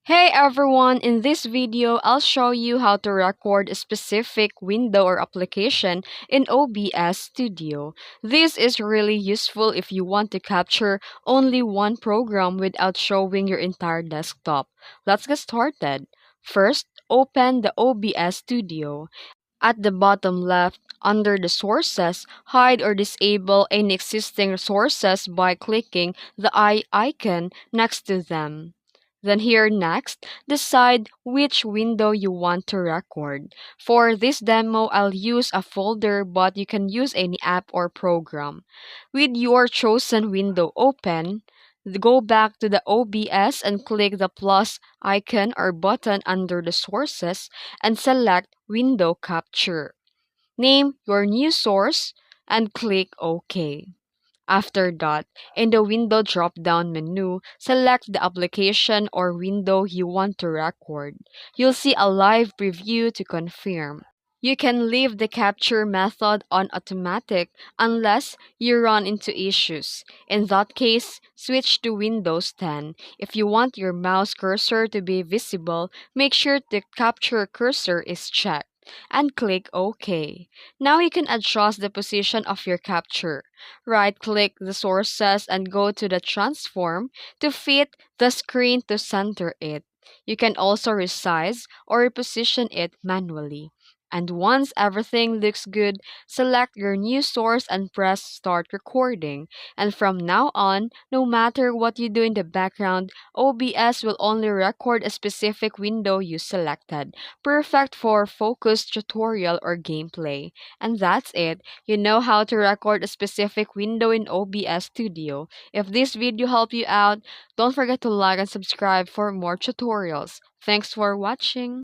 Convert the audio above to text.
Hey everyone, in this video, I'll show you how to record a specific window or application in OBS Studio. This is really useful if you want to capture only one program without showing your entire desktop. Let's get started. First, open the OBS Studio. At the bottom left, under the sources, hide or disable any existing sources by clicking the eye icon next to them. Then here next, decide which window you want to record. For this demo, I'll use a folder, but you can use any app or program. With your chosen window open, go back to the OBS and click the plus icon or button under the sources and select Window Capture. Name your new source and click OK. After that, in the window drop-down menu, select the application or window you want to record. You'll see a live preview to confirm. You can leave the capture method on automatic unless you run into issues. In that case, switch to Windows 10. If you want your mouse cursor to be visible, make sure the capture cursor is checked and click OK. Now you can adjust the position of your capture. Right-click the sources and go to the transform to fit the screen to center it. You can also resize or reposition it manually. And once everything looks good, select your new source and press start recording. And from now on, no matter what you do in the background, OBS will only record a specific window you selected. Perfect for focused tutorial or gameplay. And that's it. You know how to record a specific window in OBS Studio. If this video helped you out, don't forget to like and subscribe for more tutorials. Thanks for watching.